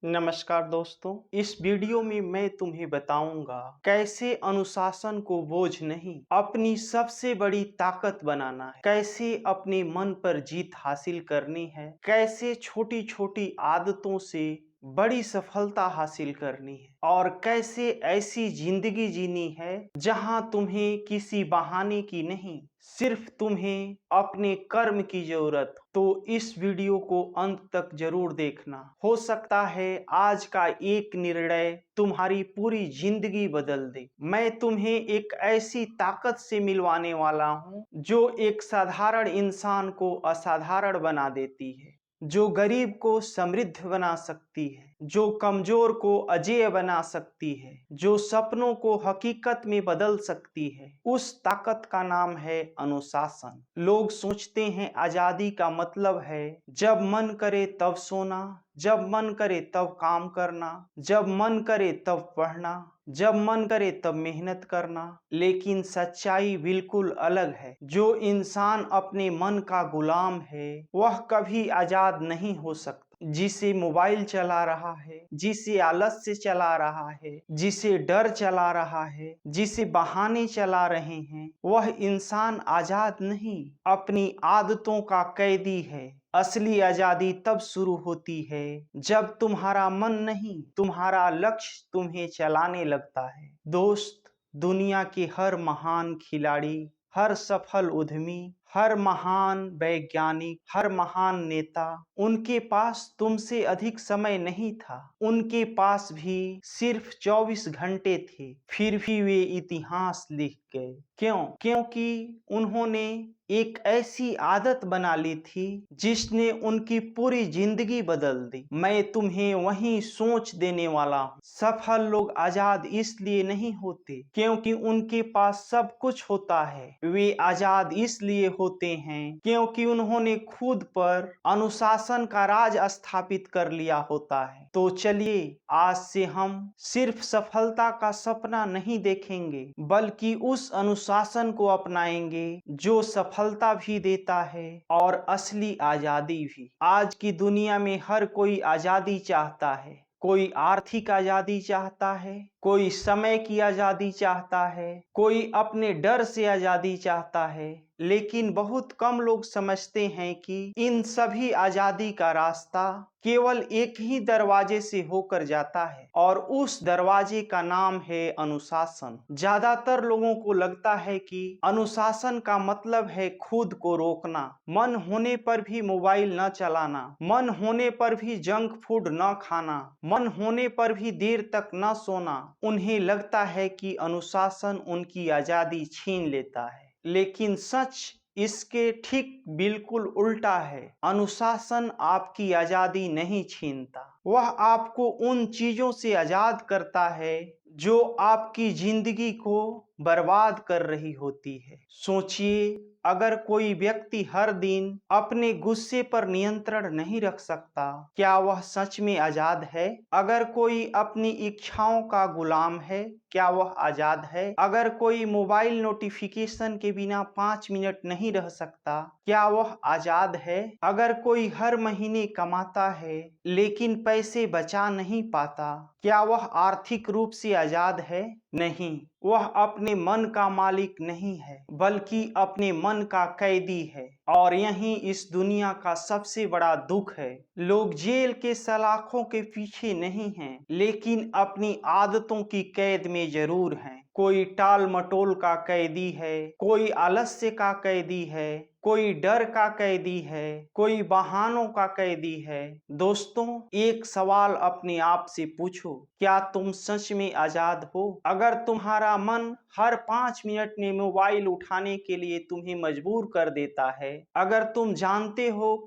नमस्कार दोस्तों, इस वीडियो में मैं तुम्हें बताऊंगा कैसे अनुशासन को बोझ नहीं अपनी सबसे बड़ी ताकत बनाना है, कैसे अपने मन पर जीत हासिल करनी है, कैसे छोटी छोटी आदतों से बड़ी सफलता हासिल करनी है और कैसे ऐसी जिंदगी जीनी है जहां तुम्हें किसी बहाने की नहीं, सिर्फ तुम्हें अपने कर्म की जरूरत। तो इस वीडियो को अंत तक जरूर देखना। हो सकता है आज का एक निर्णय तुम्हारी पूरी जिंदगी बदल दे। मैं तुम्हें एक ऐसी ताकत से मिलवाने वाला हूं जो एक साधारण इंसान को असाधारण बना देती है, जो गरीब को समृद्ध बना सकती है, जो कमजोर को अजेय बना सकती है, जो सपनों को हकीकत में बदल सकती है। उस ताकत का नाम है अनुशासन। लोग सोचते हैं आजादी का मतलब है जब मन करे तब सोना, जब मन करे तब काम करना, जब मन करे तब पढ़ना, जब मन करे तब मेहनत करना। लेकिन सच्चाई बिल्कुल अलग है। जो इंसान अपने मन का गुलाम है वह कभी आजाद नहीं हो सकता। जिसे मोबाइल चला रहा है, जिसे आलस से चला रहा है, जिसे डर चला रहा है, जिसे बहाने चला रहे हैं, वह इंसान आजाद नहीं, अपनी आदतों का कैदी है। असली आजादी तब शुरू होती है जब तुम्हारा मन नहीं, तुम्हारा लक्ष्य तुम्हें चलाने लगता है। दोस्त, दुनिया के हर महान खिलाड़ी, हर सफल उद्यमी, हर महान वैज्ञानिक, हर महान नेता, उनके पास तुमसे अधिक समय नहीं था। उनके पास भी सिर्फ 24 घंटे थे, फिर भी वे इतिहास लिख गए। क्यों? क्योंकि उन्होंने एक ऐसी आदत बना ली थी जिसने उनकी पूरी जिंदगी बदल दी। मैं तुम्हें वही सोच देने वाला हूँ। सफल लोग आजाद इसलिए नहीं होते क्योंकि उनके पास सब कुछ होता है, वे आजाद इसलिए होते हैं क्योंकि उन्होंने खुद पर अनुशासन का राज स्थापित कर लिया होता है। तो चलिए आज से हम सिर्फ सफलता का सपना नहीं देखेंगे बल्कि उस अनुशासन को अपनाएंगे जो सफलता भी देता है और असली आजादी भी। आज की दुनिया में हर कोई आजादी चाहता है। कोई आर्थिक आजादी चाहता है, कोई समय की आजादी चाहता है, कोई अपने डर से आजादी चाहता है। लेकिन बहुत कम लोग समझते हैं कि इन सभी आजादी का रास्ता केवल एक ही दरवाजे से होकर जाता है और उस दरवाजे का नाम है अनुशासन। ज्यादातर लोगों को लगता है कि अनुशासन का मतलब है खुद को रोकना, मन होने पर भी मोबाइल न चलाना, मन होने पर भी जंक फूड न खाना, मन होने पर भी देर तक न सोना। उन्हें लगता है कि अनुशासन उनकी आजादी छीन लेता है, लेकिन सच इसके ठीक बिल्कुल उल्टा है। अनुशासन आपकी आजादी नहीं छीनता, वह आपको उन चीजों से आजाद करता है जो आपकी जिंदगी को बर्बाद कर रही होती है। सोचिए, अगर कोई व्यक्ति हर दिन अपने गुस्से पर नियंत्रण नहीं रख सकता, क्या वह सच में आजाद है? अगर कोई अपनी इच्छाओं का गुलाम है, क्या वह आजाद है? अगर कोई मोबाइल नोटिफिकेशन के बिना 5 मिनट नहीं रह सकता, क्या वह आजाद है? अगर कोई हर महीने कमाता है लेकिन पैसे बचा नहीं पाता, क्या वह आर्थिक रूप से आजाद है? नहीं, वह अपने मन का मालिक नहीं है बल्कि अपने मन का कैदी है। और यही इस दुनिया का सबसे बड़ा दुख है। लोग जेल के सलाखों के पीछे नहीं हैं, लेकिन अपनी आदतों की कैद में जरूर हैं। कोई टाल मटोल का कैदी है, कोई आलस्य का कैदी है, कोई डर का कैदी है, कोई बहानों का कैदी है। दोस्तों, एक सवाल अपने आप से पूछो, क्या तुम सच में आजाद हो? अगर तुम्हारा मन हर 5 मिनट में मोबाइल उठाने के लिए तुम्हें मजबूर कर देता है, अगर तुम जानते हो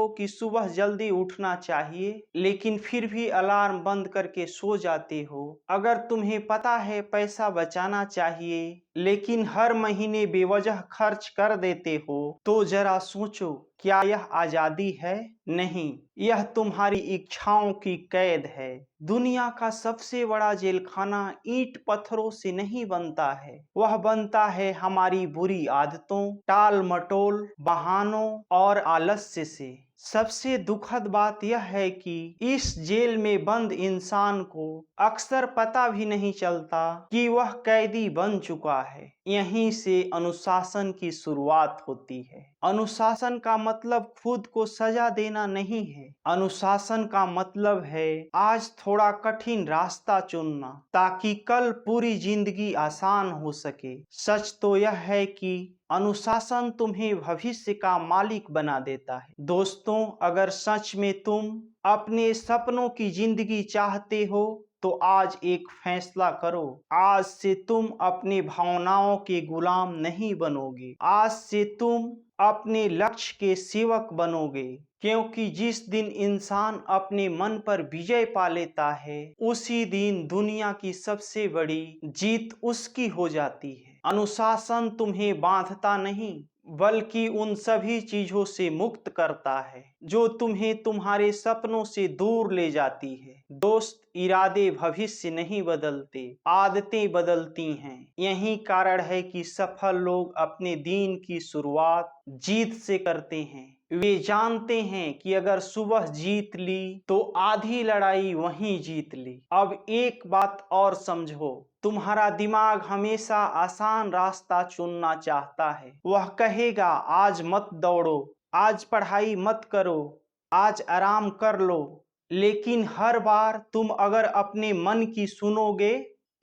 कि सुबह जल्दी उठना चाहिए लेकिन फिर भी अलार्म बंद करके सो जाते हो, अगर तुम्हें पता है पैसा बचाना चाहिए लेकिन हर महीने बेवजह खर्च कर देते हो, तो जरा सोचो, क्या यह आजादी है? नहीं, यह तुम्हारी इच्छाओं की कैद है। दुनिया का सबसे बड़ा जेलखाना ईंट पत्थरों से नहीं बनता है, वह बनता है हमारी बुरी आदतों, टाल मटोल, बहानों और आलस्य से। सबसे दुखद बात यह है कि इस जेल में बंद इंसान को अक्सर पता भी नहीं चलता कि वह कैदी बन चुका है। यहीं से अनुशासन की शुरुआत होती है। अनुशासन का मतलब खुद को सजा देना नहीं है। अनुशासन का मतलब है आज थोड़ा कठिन रास्ता चुनना ताकि कल पूरी जिंदगी आसान हो सके। सच तो यह है कि अनुशासन तुम्हें भविष्य का मालिक बना देता है। दोस्तों, अगर सच में तुम अपने सपनों की जिंदगी चाहते हो तो आज एक फैसला करो। आज से तुम अपनी भावनाओं के गुलाम नहीं बनोगे। आज से तुम अपने लक्ष्य के सेवक बनोगे, क्योंकि जिस दिन इंसान अपने मन पर विजय पा लेता है उसी दिन दुनिया की सबसे बड़ी जीत उसकी हो जाती है। अनुशासन तुम्हें बांधता नहीं बल्कि उन सभी चीजों से मुक्त करता है जो तुम्हें तुम्हारे सपनों से दूर ले जाती है। दोस्त, इरादे भविष्य नहीं बदलते, आदतें बदलती हैं। यही कारण है कि सफल लोग अपने दिन की शुरुआत जीत से करते हैं। वे जानते हैं कि अगर सुबह जीत ली तो आधी लड़ाई वहीं जीत ली। अब एक बात और समझो, तुम्हारा दिमाग हमेशा आसान रास्ता चुनना चाहता है। वह कहेगा आज मत दौड़ो, आज पढ़ाई मत करो, आज आराम कर लो। लेकिन हर बार तुम अगर अपने मन की सुनोगे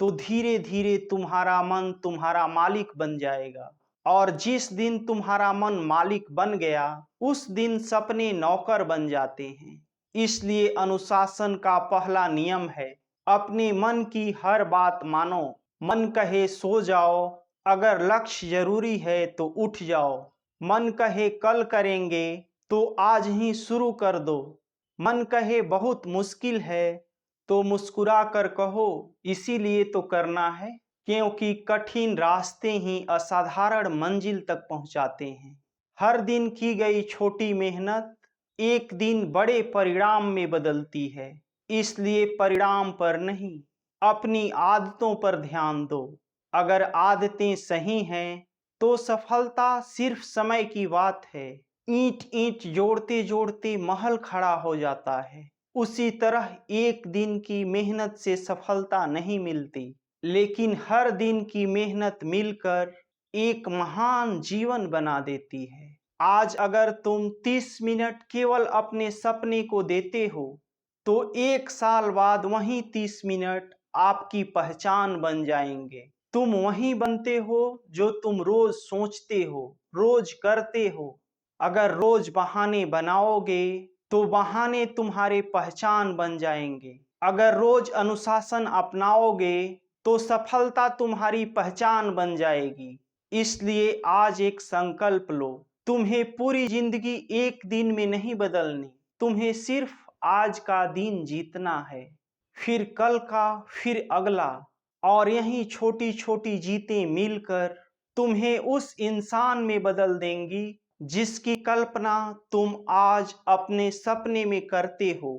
तो धीरे धीरे तुम्हारा मन तुम्हारा मालिक बन जाएगा। और जिस दिन तुम्हारा मन मालिक बन गया उस दिन सपने नौकर बन जाते हैं। इसलिए अनुशासन का पहला नियम है अपने मन की हर बात मानो। मन कहे सो जाओ, अगर लक्ष्य जरूरी है तो उठ जाओ। मन कहे कल करेंगे तो आज ही शुरू कर दो। मन कहे बहुत मुश्किल है तो मुस्कुरा कर कहो इसीलिए तो करना है, क्योंकि कठिन रास्ते ही असाधारण मंजिल तक पहुंचाते हैं। हर दिन की गई छोटी मेहनत एक दिन बड़े परिणाम में बदलती है। इसलिए परिणाम पर नहीं, अपनी आदतों पर ध्यान दो। अगर आदतें सही हैं तो सफलता सिर्फ समय की बात है। ईंट ईंट जोड़ते जोड़ते महल खड़ा हो जाता है। उसी तरह एक दिन की मेहनत से सफलता नहीं मिलती, लेकिन हर दिन की मेहनत मिलकर एक महान जीवन बना देती है। आज अगर तुम 30 मिनट केवल अपने सपने को देते हो तो एक साल बाद वही 30 मिनट आपकी पहचान बन जाएंगे। तुम वही बनते हो जो तुम रोज सोचते हो, रोज करते हो। अगर रोज बहाने बनाओगे तो बहाने तुम्हारे पहचान बन जाएंगे। अगर रोज अनुशासन अपनाओगे तो सफलता तुम्हारी पहचान बन जाएगी। इसलिए आज एक संकल्प लो, तुम्हें पूरी जिंदगी एक दिन में नहीं बदलनी, तुम्हें सिर्फ आज का दिन जीतना है, फिर कल का, फिर अगला। और यही छोटी छोटी जीतें मिलकर तुम्हें उस इंसान में बदल देंगी जिसकी कल्पना तुम आज अपने सपने में करते हो।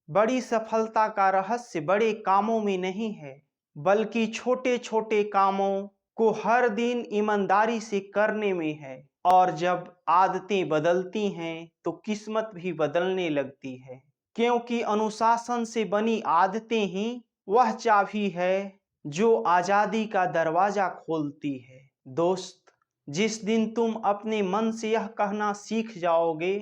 बड़ी सफलता का रहस्य बड़े कामों में नहीं है, बल्कि छोटे छोटे कामों को हर दिन ईमानदारी से करने में है। और जब आदतें बदलती हैं तो किस्मत भी बदलने लगती है, क्योंकि अनुशासन से बनी आदतें ही वह चाबी है जो आजादी का दरवाजा खोलती है। दोस्त, जिस दिन तुम अपने मन से यह कहना सीख जाओगे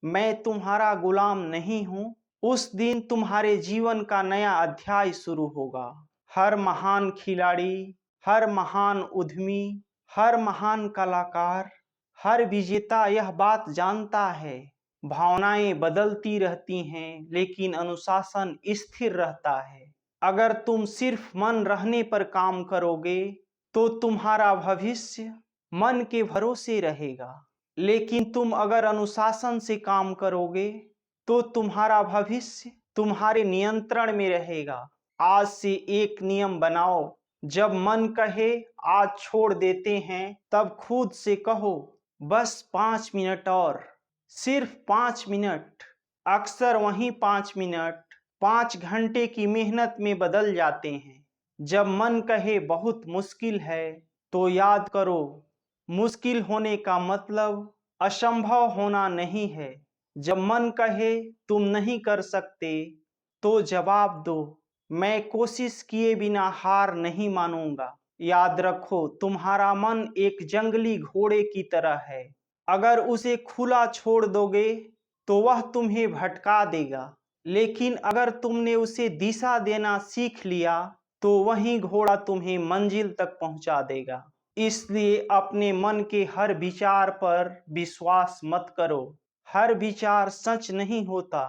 मैं तुम्हारा गुलाम नहीं हूं, उस दिन तुम्हारे जीवन का नया अध्याय शुरू होगा। हर महान खिलाड़ी, हर महान उद्यमी, हर महान कलाकार, हर विजेता यह बात जानता है, भावनाएं बदलती रहती हैं लेकिन अनुशासन स्थिर रहता है। अगर तुम सिर्फ मन रहने पर काम करोगे तो तुम्हारा भविष्य मन के भरोसे रहेगा, लेकिन तुम अगर अनुशासन से काम करोगे तो तुम्हारा भविष्य तुम्हारे नियंत्रण में रहेगा। आज से एक नियम बनाओ, जब मन कहे आज छोड़ देते हैं तब खुद से कहो बस 5 मिनट और, सिर्फ 5 मिनट। अक्सर वही 5 मिनट 5 घंटे की मेहनत में बदल जाते हैं। जब मन कहे बहुत मुश्किल है तो याद करो मुश्किल होने का मतलब असंभव होना नहीं है, जब मन कहे तुम नहीं कर सकते, तो जवाब दो, मैं कोशिश किए बिना हार नहीं मानूंगा। याद रखो, तुम्हारा मन एक जंगली घोड़े की तरह है। अगर उसे खुला छोड़ दोगे तो वह तुम्हें भटका देगा, लेकिन अगर तुमने उसे दिशा देना सीख लिया तो वही घोड़ा तुम्हें मंजिल तक पहुंचा देगा। इसलिए अपने मन के हर विचार पर विश्वास मत करो। हर विचार सच नहीं होता।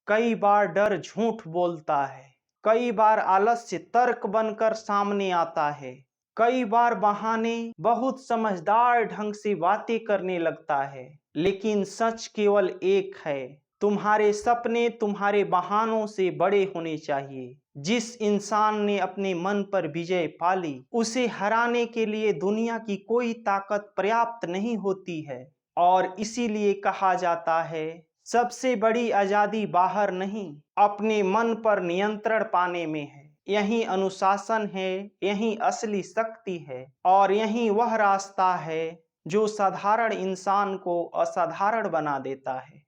कई बार डर झूठ बोलता है, कई बार आलस्य तर्क बनकर सामने आता है, कई बार बहाने बहुत समझदार ढंग से बातें करने लगता है। लेकिन सच केवल एक है, तुम्हारे सपने तुम्हारे बहानों से बड़े होने चाहिए। जिस इंसान ने अपने मन पर विजय पाली, उसे हराने के लिए दुनिया की कोई ताकत पर्याप्त नहीं होती है। और इसीलिए कहा जाता है, सबसे बड़ी आजादी बाहर नहीं, अपने मन पर नियंत्रण पाने में है। यही अनुशासन है, यही असली शक्ति है, और यही वह रास्ता है जो साधारण इंसान को असाधारण बना देता है।